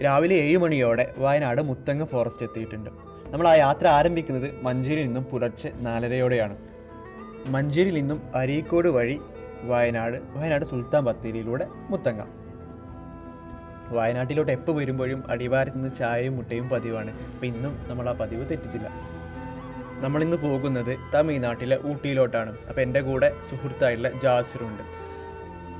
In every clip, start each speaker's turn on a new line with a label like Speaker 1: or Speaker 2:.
Speaker 1: രാവിലെ 7 മണിയോടെ വയനാട് മുത്തങ്ങ ഫോറസ്റ്റ് എത്തിയിട്ടുണ്ട്. നമ്മൾ ആ യാത്ര ആരംഭിക്കുന്നത് മഞ്ചേരിയിൽ നിന്നും പുലർച്ചെ 4:30 മഞ്ചേരിയിൽ നിന്നും അരീക്കോട് വഴി വയനാട് സുൽത്താൻ ബത്തേരിയിലൂടെ മുത്തങ്ങ. വയനാട്ടിലോട്ട് എപ്പോൾ വരുമ്പോഴും അടിവാരത്ത് നിന്ന് ചായയും മുട്ടയും പതിവാണ്. അപ്പോൾ ഇന്നും നമ്മൾ ആ പതിവ് തെറ്റിച്ചില്ല. നമ്മളിന്ന് പോകുന്നത് തമിഴ്നാട്ടിലെ ഊട്ടിയിലോട്ടാണ്. അപ്പോൾ എൻ്റെ കൂടെ സുഹൃത്തായിട്ടുള്ള ജാസിറുണ്ട്.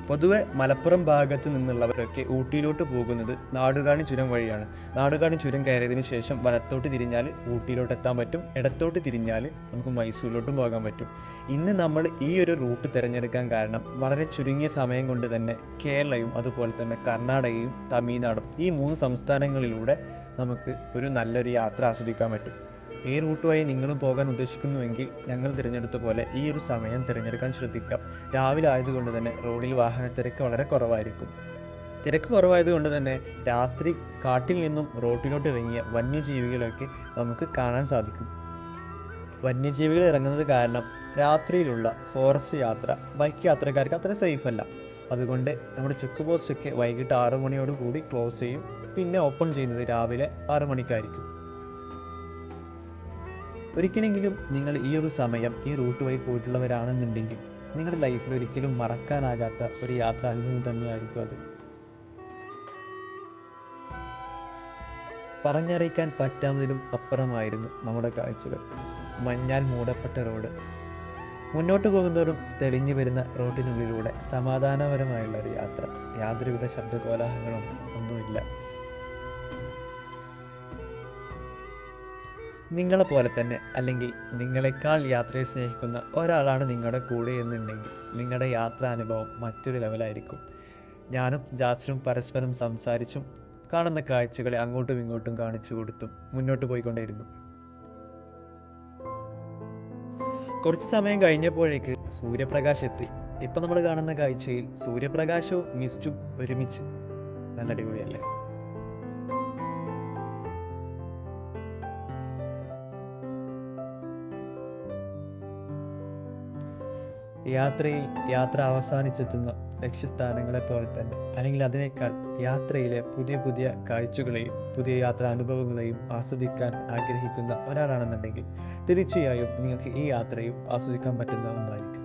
Speaker 1: പൊതുവെ മലപ്പുറം ഭാഗത്ത് നിന്നുള്ളവരൊക്കെ ഊട്ടിയിലോട്ട് പോകുന്നത് നാടുകാണി ചുരം വഴിയാണ്. നാടുകാണി ചുരം കയറിയതിന് ശേഷം വലത്തോട്ട് തിരിഞ്ഞാൽ ഊട്ടിയിലോട്ട് എത്താൻ പറ്റും, ഇടത്തോട്ട് തിരിഞ്ഞാൽ നമുക്ക് മൈസൂരിലോട്ടും പോകാൻ പറ്റും. ഇന്ന് നമ്മൾ ഈ ഒരു റൂട്ട് തിരഞ്ഞെടുക്കാൻ കാരണം വളരെ ചുരുങ്ങിയ സമയം കൊണ്ട് തന്നെ കേരളയും അതുപോലെ തന്നെ കർണാടകയും തമിഴ്നാടും ഈ 3 സംസ്ഥാനങ്ങളിലൂടെ നമുക്ക് ഒരു നല്ലൊരു യാത്ര ആസ്വദിക്കാൻ പറ്റും. ഈ റൂട്ട് വഴി നിങ്ങളും പോകാൻ ഉദ്ദേശിക്കുന്നുവെങ്കിൽ ഞങ്ങൾ തിരഞ്ഞെടുത്ത പോലെ ഈ ഒരു സമയം തിരഞ്ഞെടുക്കാൻ ശ്രദ്ധിക്കാം. രാവിലെ ആയതുകൊണ്ട് തന്നെ റോഡിൽ വാഹനത്തിരക്ക് വളരെ കുറവായിരിക്കും. തിരക്ക് കുറവായതുകൊണ്ട് തന്നെ രാത്രി കാട്ടിൽ നിന്നും റോഡിലോട്ട് ഇറങ്ങിയ വന്യജീവികളൊക്കെ നമുക്ക് കാണാൻ സാധിക്കും. വന്യജീവികൾ ഇറങ്ങുന്നത് കാരണം രാത്രിയിലുള്ള ഫോറസ്റ്റ് യാത്ര ബൈക്ക് യാത്രക്കാർക്ക് അത്ര സേഫ് അല്ല. അതുകൊണ്ട് നമ്മുടെ ചെക്ക് പോസ്റ്റൊക്കെ വൈകിട്ട് 6 മണിയോട് കൂടി ക്ലോസ് ചെയ്യും. പിന്നെ ഓപ്പൺ ചെയ്യുന്നത് രാവിലെ 6 മണിക്കായിരിക്കും. ഒരിക്കലെങ്കിലും നിങ്ങൾ ഈ ഒരു സമയം ഈ റൂട്ട് വഴി പോയിട്ടുള്ളവരാണെന്നുണ്ടെങ്കിൽ നിങ്ങളുടെ ലൈഫിൽ ഒരിക്കലും മറക്കാനാകാത്ത ഒരു യാത്രാ അനുഭവം തന്നെയായിരിക്കും അത്. പറഞ്ഞറിയിക്കാൻ പറ്റാവുന്നതിലും അപ്പുറമായിരുന്നു നമ്മുടെ കാഴ്ചകൾ. മഞ്ഞാൽ മൂടപ്പെട്ട റോഡ്, മുന്നോട്ട് പോകുന്നതോറും തെളിഞ്ഞു വരുന്ന റോഡിനുള്ളിലൂടെ സമാധാനപരമായുള്ള ഒരു യാത്ര. യാതൊരുവിധ ശബ്ദകോലാഹലങ്ങളും ഒന്നുമില്ല. നിങ്ങളെപ്പോലെ തന്നെ അല്ലെങ്കിൽ നിങ്ങളെക്കാൾ യാത്രയെ സ്നേഹിക്കുന്ന ഒരാളാണ് നിങ്ങളുടെ കൂടെ എന്നുണ്ടെങ്കിൽ നിങ്ങളുടെ യാത്രാനുഭവം മറ്റൊരു ലെവലായിരിക്കും. ഞാനും ജാസിറും പരസ്പരം സംസാരിച്ചും കാണുന്ന കാഴ്ചകളെ അങ്ങോട്ടും ഇങ്ങോട്ടും കാണിച്ചു കൊടുത്തും മുന്നോട്ട് പോയിക്കൊണ്ടേയിരുന്നു. കുറച്ച് സമയം കഴിഞ്ഞപ്പോഴേക്ക് സൂര്യപ്രകാശം എത്തി. ഇപ്പം നമ്മൾ കാണുന്ന കാഴ്ചയിൽ സൂര്യപ്രകാശവും മിസ്റ്റും ഒരുമിച്ച് നല്ല അടിപൊളിയല്ലേ? യാത്ര അവസാനിച്ചെത്തുന്ന ലക്ഷ്യസ്ഥാനങ്ങളെ പോലെ തന്നെ അല്ലെങ്കിൽ അതിനേക്കാൾ യാത്രയിലെ പുതിയ പുതിയ കാഴ്ചകളെയും പുതിയ യാത്രാ അനുഭവങ്ങളെയും ആസ്വദിക്കാൻ ആഗ്രഹിക്കുന്ന ഒരാളാണെന്നുണ്ടെങ്കിൽ തീർച്ചയായും നിങ്ങൾക്ക് ഈ യാത്രയും ആസ്വദിക്കാൻ പറ്റുന്ന ഒന്നായിരിക്കും.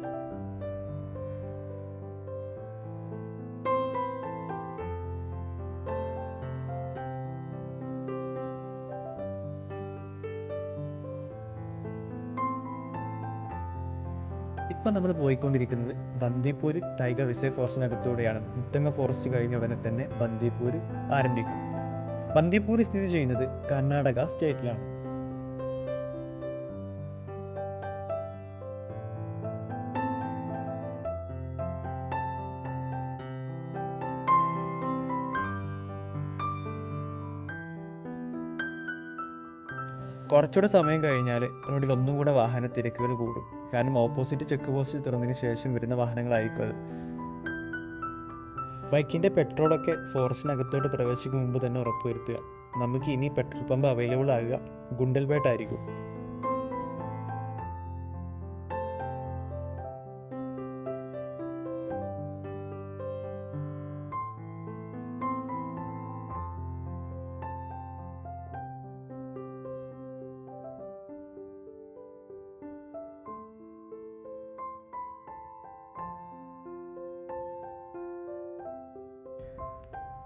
Speaker 1: ഇപ്പം നമ്മൾ പോയിക്കൊണ്ടിരിക്കുന്നത് ബന്ദിപ്പൂർ ടൈഗർ റിസർവ് ഫോറസ്റ്റിനടുത്തൂടെയാണ്. മുത്തങ്ങ ഫോറസ്റ്റ് കഴിഞ്ഞ ഉടനെ തന്നെ ബന്ദിപ്പൂർ ആരംഭിക്കും. ബന്ദിപ്പൂർ സ്ഥിതി ചെയ്യുന്നത് കർണാടക സ്റ്റേറ്റിലാണ്. കുറച്ചുകൂടെ സമയം കഴിഞ്ഞാൽ റോഡിൽ ഒന്നും കൂടെ വാഹന തിരക്കുകൾ കൂടും. കാരണം ഓപ്പോസിറ്റ് ചെക്ക് പോസ്റ്റ് തുറന്നതിന് ശേഷം വരുന്ന വാഹനങ്ങളായിരിക്കും അത്. ബൈക്കിൻ്റെ പെട്രോളൊക്കെ ഫോറസ്റ്റിനകത്തോട്ട് പ്രവേശിക്കും മുമ്പ് തന്നെ ഉറപ്പുവരുത്തുക. നമുക്ക് ഇനി പെട്രോൾ പമ്പ് അവൈലബിൾ ആകുക ഗുണ്ടൽപേട്ടായിരിക്കും.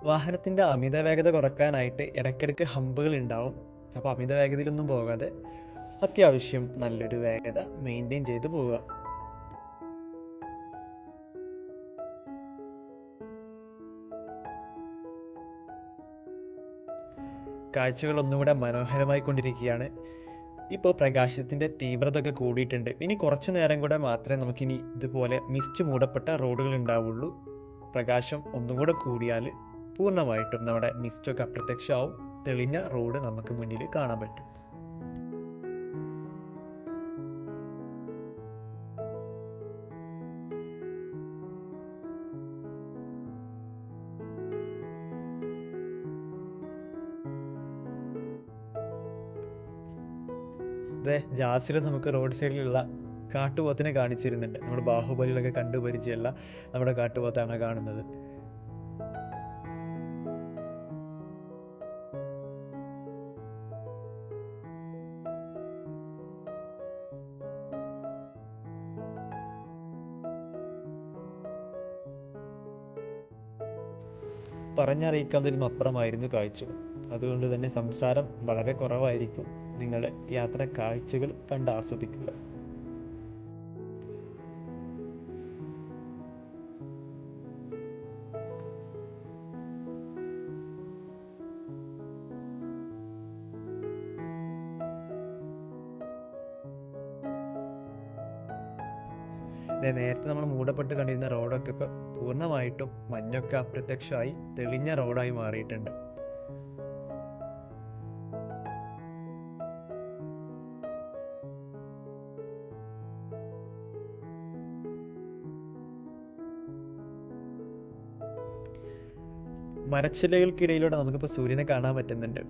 Speaker 1: വാഹനത്തിൻ്റെ അമിത വേഗത കുറക്കാനായിട്ട് ഇടയ്ക്കിടയ്ക്ക് ഹമ്പുകൾ ഉണ്ടാവും. അപ്പോൾ അമിത വേഗതയിലൊന്നും പോകാതെ അത്യാവശ്യം നല്ലൊരു വേഗത മെയിൻറ്റെയിൻ ചെയ്ത് പോവുക. കാഴ്ചകൾ ഒന്നും കൂടെ മനോഹരമായി കൊണ്ടിരിക്കുകയാണ്. ഇപ്പോൾ പ്രകാശത്തിൻ്റെ തീവ്രത ഒക്കെ കൂടിയിട്ടുണ്ട്. ഇനി കുറച്ച് നേരം കൂടെ മാത്രമേ നമുക്കിനി ഇതുപോലെ മിസ്റ്റ് മൂടപ്പെട്ട റോഡുകൾ ഉണ്ടാവുള്ളൂ. പ്രകാശം ഒന്നും കൂടെ കൂടിയാൽ പൂർണ്ണമായിട്ടും നമ്മുടെ മിസ്റ്റൊക്കെ അപ്രത്യക്ഷമാവും. തെളിഞ്ഞ റോഡ് നമുക്ക് മുന്നിൽ കാണാൻ പറ്റും. അതെ, ജാസിൽ നമുക്ക് റോഡ് സൈഡിലുള്ള കാട്ടുപോത്തിനെ കാണിച്ചിരുന്നുണ്ട്. നമ്മുടെ ബാഹുബലികളൊക്കെ കണ്ടുപരിചയമുള്ള നമ്മുടെ കാട്ടുപോത്താണ് കാണുന്നത്. പറഞ്ഞറിയിക്കാവുന്നതിലും അപ്പുറമായിരുന്നു കാഴ്ചകൾ. അതുകൊണ്ട് തന്നെ സംസാരം വളരെ കുറവായിരിക്കും. നിങ്ങൾ യാത്ര കാഴ്ചകൾ കണ്ട് ആസ്വദിക്കുക. നേരത്തെ നമ്മൾ മൂടപ്പെട്ട് കണ്ടിരുന്ന റോഡൊക്കെ ഇപ്പോൾ പൂർണ്ണമായിട്ടും മഞ്ഞൊക്കെ അപ്രത്യക്ഷമായി തെളിഞ്ഞ റോഡായി മാറിയിട്ടുണ്ട്. മരച്ചില്ലകൾക്കിടയിലൂടെ നമുക്കിപ്പോൾ സൂര്യനെ കാണാൻ പറ്റുന്നുണ്ട്.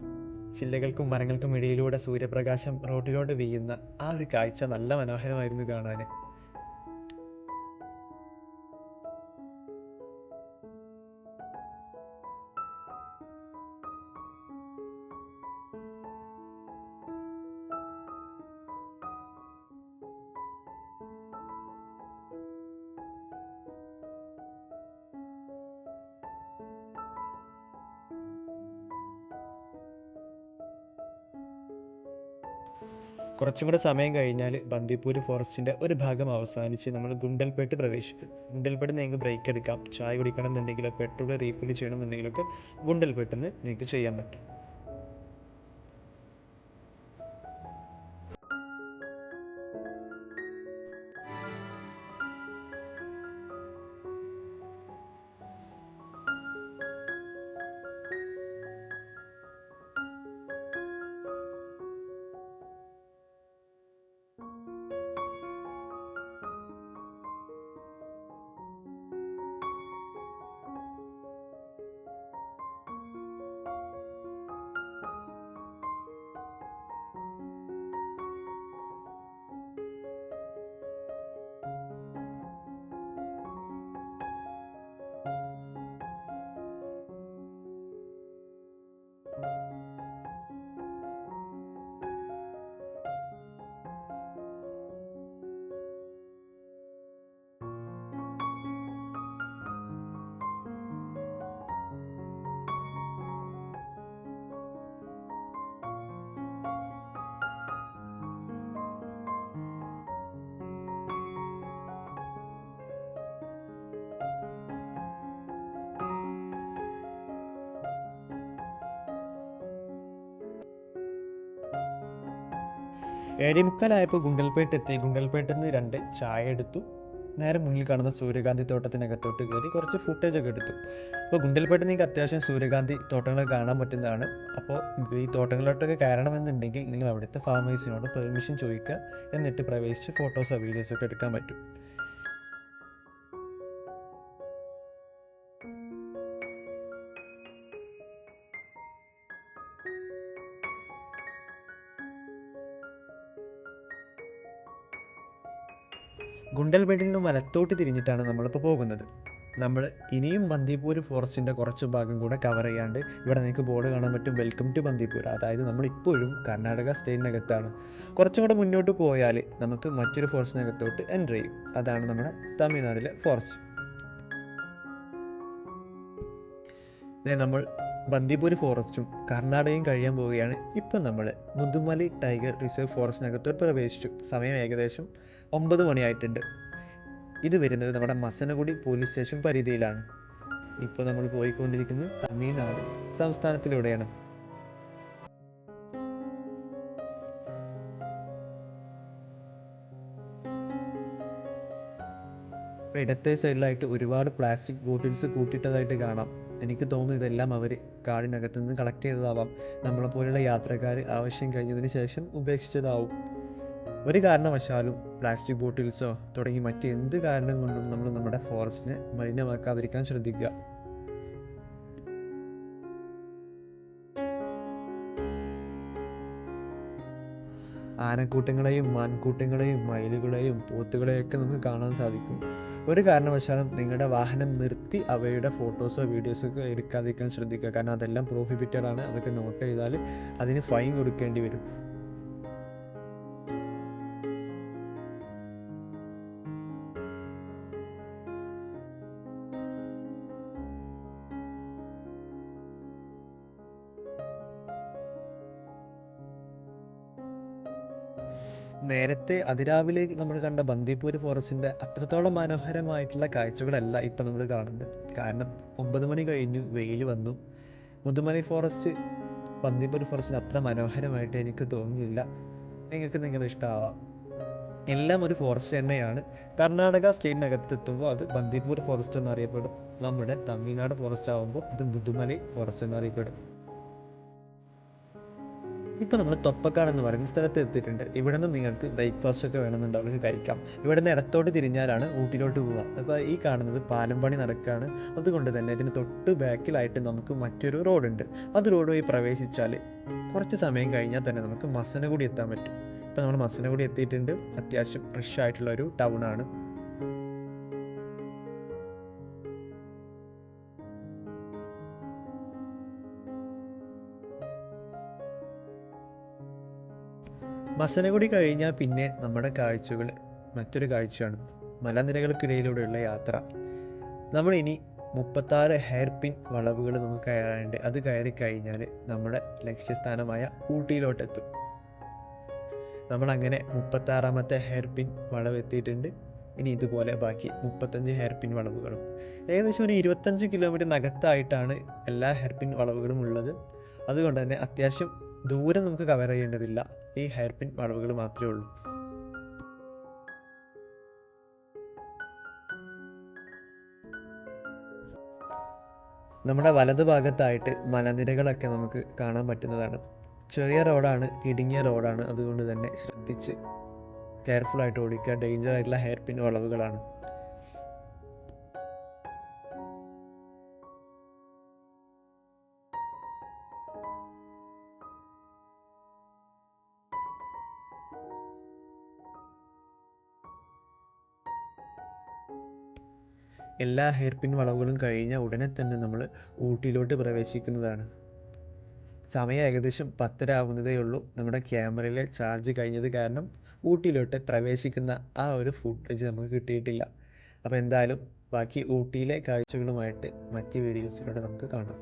Speaker 1: ചില്ലകൾക്കും മരങ്ങൾക്കും ഇടയിലൂടെ സൂര്യപ്രകാശം റോഡിലോട്ട് വീഴുന്ന ആ ഒരു കാഴ്ച നല്ല മനോഹരമായിരുന്നു കാണാൻ. കുറച്ചും കൂടെ സമയം കഴിഞ്ഞാൽ ബന്ദിപ്പൂർ ഫോറസ്റ്റിൻ്റെ ഒരു ഭാഗം അവസാനിച്ച് നമ്മൾ ഗുണ്ടൽപേട്ട് പ്രവേശിക്കും. ഗുണ്ടൽപേട്ട് നിങ്ങൾക്ക് ബ്രേക്ക് എടുക്കാം. ചായ കുടിക്കണം എന്നുണ്ടെങ്കിലോ പെട്രോൾ റീഫിൽ ചെയ്യണം എന്നുണ്ടെങ്കിലൊക്കെ ഗുണ്ടൽപേട്ടിൽ നിന്ന് നിങ്ങൾക്ക് ചെയ്യാൻ പറ്റും. ഏഴേമുക്കാലായപ്പോൾ ഗുണ്ടൽപേട്ട് എത്തി. ഗുണ്ടൽപേട്ടിൽ നിന്ന് 2 ചായ എടുത്തു. നേരെ മുന്നിൽ കാണുന്ന സൂര്യകാന്തി തോട്ടത്തിനകത്തോട്ട് കയറി കുറച്ച് ഫുട്ടേജൊക്കെ എടുത്തു. അപ്പോൾ ഗുണ്ടൽപേട്ട് നിങ്ങൾക്ക് അത്യാവശ്യം സൂര്യകാന്തി തോട്ടങ്ങളൊക്കെ കാണാൻ പറ്റുന്നതാണ്. അപ്പോൾ ഈ തോട്ടങ്ങളിലോട്ടൊക്കെ കയറണമെന്നുണ്ടെങ്കിൽ നിങ്ങൾ അവിടുത്തെ ഫാമേഴ്സിനോട് പെർമിഷൻ ചോദിക്കുക. എന്നിട്ട് പ്രവേശിച്ച് ഫോട്ടോസോ വീഡിയോസൊക്കെ എടുക്കാൻ പറ്റും. ഗുണ്ടൽപേട്ടിൽ നിന്ന് വലത്തോട്ട് തിരിഞ്ഞിട്ടാണ് നമ്മളിപ്പോൾ പോകുന്നത്. നമ്മൾ ഇനിയും ബന്ദിപ്പൂർ ഫോറസ്റ്റിൻ്റെ കുറച്ച് ഭാഗം കൂടെ കവർ ചെയ്യാണ്ട്. ഇവിടെ നിങ്ങൾക്ക് ബോർഡ് കാണാൻ പറ്റും, വെൽക്കം ടു ബന്ദിപ്പൂർ. അതായത് നമ്മളിപ്പോഴും കർണാടക സ്റ്റേറ്റിനകത്താണ്. കുറച്ചും കൂടെ മുന്നോട്ട് പോയാൽ നമുക്ക് മറ്റൊരു ഫോറസ്റ്റിനകത്തോട്ട് എൻ്റർ ചെയ്യും. അതാണ് നമ്മുടെ തമിഴ്നാട്ടിലെ ഫോറസ്റ്റ്. നമ്മൾ ബന്ദിപ്പൂർ ഫോറസ്റ്റും കർണാടകയും കഴിയാൻ പോവുകയാണ്. ഇപ്പം നമ്മൾ മുതുമലൈ ടൈഗർ റിസർവ് ഫോറസ്റ്റിനകത്തോട്ട് പ്രവേശിച്ചു. സമയം ഏകദേശം 9 മണിയായിട്ടുണ്ട്. ഇത് വരുന്നത് നമ്മുടെ മസനഗുഡി പോലീസ് സ്റ്റേഷൻ പരിധിയിലാണ്. ഇപ്പോൾ നമ്മൾ പോയിക്കൊണ്ടിരിക്കുന്നത് തമിഴ്നാട് സംസ്ഥാനത്തിലൂടെയാണ്. ഇപ്പോൾ ഇടത്തെ സൈഡിലായിട്ട് ഒരുപാട് പ്ലാസ്റ്റിക് ബോട്ടിൽസ് കൂട്ടിയിട്ടതായിട്ട് കാണാം. എനിക്ക് തോന്നുന്നു ഇതെല്ലാം അവർ കാടിനകത്ത് നിന്ന് കളക്ട് ചെയ്തതാവാം. നമ്മളെപ്പോലുള്ള യാത്രക്കാർ ആവശ്യം കഴിഞ്ഞതിന് ശേഷം ഉപേക്ഷിച്ചതാവും. ഒരു കാരണവശാലും പ്ലാസ്റ്റിക് ബോട്ടിൽസോ തുടങ്ങി മറ്റെന്ത് കാരണം കൊണ്ടും നമ്മൾ നമ്മുടെ ഫോറസ്റ്റിനെ മലിനമാക്കാതിരിക്കാൻ ശ്രദ്ധിക്കുക. ആനക്കൂട്ടങ്ങളെയും മാൻകൂട്ടങ്ങളെയും മയിലുകളെയും പോത്തുകളെയൊക്കെ നമുക്ക് കാണാൻ സാധിക്കും. ഒരു കാരണവശാലും നിങ്ങളുടെ വാഹനം നിർത്തി അവയുടെ ഫോട്ടോസോ വീഡിയോസോ ഒക്കെ എടുക്കാതിരിക്കാൻ ശ്രദ്ധിക്കുക. കാരണം അതെല്ലാം പ്രോഹിബിറ്റഡ് ആണ്. അതൊക്കെ നോട്ട് ചെയ്താൽ അതിന് ഫൈൻ കൊടുക്കേണ്ടി വരും. നേരത്തെ അതിരാവിലെ നമ്മൾ കണ്ട ബന്ദിപ്പൂർ ഫോറസ്റ്റിൻ്റെ അത്രത്തോളം മനോഹരമായിട്ടുള്ള കാഴ്ചകളല്ല ഇപ്പം നമ്മൾ കാണുന്നത്. കാരണം 9 മണി കഴിഞ്ഞു, വെയിൽ വന്നു. മുതുമലൈ ഫോറസ്റ്റ് ബന്ദിപ്പൂർ ഫോറസ്റ്റിന് അത്ര മനോഹരമായിട്ട് എനിക്ക് തോന്നുന്നില്ല. നിങ്ങൾക്ക് നിങ്ങളുടെ ഇഷ്ടമാവാം. എല്ലാം ഒരു ഫോറസ്റ്റ് തന്നെയാണ്. കർണാടക സ്റ്റേറ്റിനകത്തെത്തുമ്പോൾ അത് ബന്ദിപ്പൂർ ഫോറസ്റ്റ് എന്നറിയപ്പെടും. നമ്മുടെ തമിഴ്നാട് ഫോറസ്റ്റ് ആകുമ്പോൾ ഇത് മുതുമലൈ ഫോറസ്റ്റ് എന്നറിയപ്പെടും. ഇപ്പോൾ നമ്മൾ തൊപ്പക്കാട് എന്ന് പറയുന്ന സ്ഥലത്ത് എത്തിയിട്ടുണ്ട്. ഇവിടെ നിന്ന് നിങ്ങൾക്ക് ബ്രേക്ക്ഫാസ്റ്റ് ഒക്കെ വേണമെന്നുണ്ടെങ്കിൽ കഴിക്കാം. ഇവിടെ നിന്ന് ഇടത്തോട്ട് തിരിഞ്ഞാലാണ് ഊട്ടിയിലോട്ട് പോവുക. അപ്പോൾ ഈ കാണുന്നത് പാലം പണി നടക്കുകയാണ്. അതുകൊണ്ട് തന്നെ ഇതിന് തൊട്ട് ബാക്കിലായിട്ട് നമുക്ക് മറ്റൊരു റോഡുണ്ട്. അത് റോഡ് വഴി പ്രവേശിച്ചാൽ കുറച്ച് സമയം കഴിഞ്ഞാൽ തന്നെ നമുക്ക് മസനഗുഡി എത്താൻ പറ്റും. ഇപ്പോൾ നമ്മൾ മസനഗുഡി എത്തിയിട്ടുണ്ട്. അത്യാവശ്യം ഫ്രഷ് ആയിട്ടുള്ള ഒരു ടൗണാണ്. മസനഗുഡി കഴിഞ്ഞാൽ പിന്നെ നമ്മുടെ കാഴ്ചകൾ മറ്റൊരു കാഴ്ചയാണ് മലനിരകൾക്കിടയിലൂടെയുള്ള യാത്ര. നമ്മളിനി 36 ഹെയർ പിൻ വളവുകൾ നമുക്ക് കയറാനുണ്ട്. അത് കയറി കഴിഞ്ഞാൽ നമ്മുടെ ലക്ഷ്യസ്ഥാനമായ ഊട്ടിയിലോട്ടെത്തും. നമ്മളങ്ങനെ 36ാമത്തെ ഹെയർ പിൻ വളവ് എത്തിയിട്ടുണ്ട്. ഇനി ഇതുപോലെ ബാക്കി 35 ഹെയർ പിൻ വളവുകളും. ഏകദേശം ഒരു 25 കിലോമീറ്ററിനകത്തായിട്ടാണ് എല്ലാ ഹെയർ പിൻ വളവുകളും ഉള്ളത്. അതുകൊണ്ട് തന്നെ അത്യാവശ്യം ദൂരം നമുക്ക് കവർ ചെയ്യേണ്ടതില്ല. ഈ ഹെയർ പിൻ വളവുകൾ മാത്രമേ ഉള്ളൂ. നമ്മുടെ വലതു ഭാഗത്തായിട്ട് മലനിരകളൊക്കെ നമുക്ക് കാണാൻ പറ്റുന്നതാണ്. ചെറിയ റോഡാണ്, ഇടുങ്ങിയ റോഡാണ്. അതുകൊണ്ട് തന്നെ ശ്രദ്ധിച്ച് കെയർഫുള്ളായിട്ട് ഓടിക്കുക. ഡേഞ്ചർ ആയിട്ടുള്ള ഹെയർ പിൻ വളവുകളാണ്. എല്ലാ ഹെയർ പിൻ വളവുകളും കഴിഞ്ഞ ഉടനെ തന്നെ നമ്മൾ ഊട്ടിയിലോട്ട് പ്രവേശിക്കുന്നതാണ്. സമയം ഏകദേശം 10:30 ആവുന്നതേ ഉള്ളൂ. നമ്മുടെ ക്യാമറയിലെ ചാർജ് കഴിഞ്ഞത് കാരണം ഊട്ടിയിലോട്ട് പ്രവേശിക്കുന്ന ആ ഒരു ഫുട്ടേജ് നമുക്ക് കിട്ടിയിട്ടില്ല. അപ്പോൾ എന്തായാലും ബാക്കി ഊട്ടിയിലെ കാഴ്ചകളുമായിട്ട് മറ്റ് വീഡിയോസിലൂടെ നമുക്ക് കാണാം.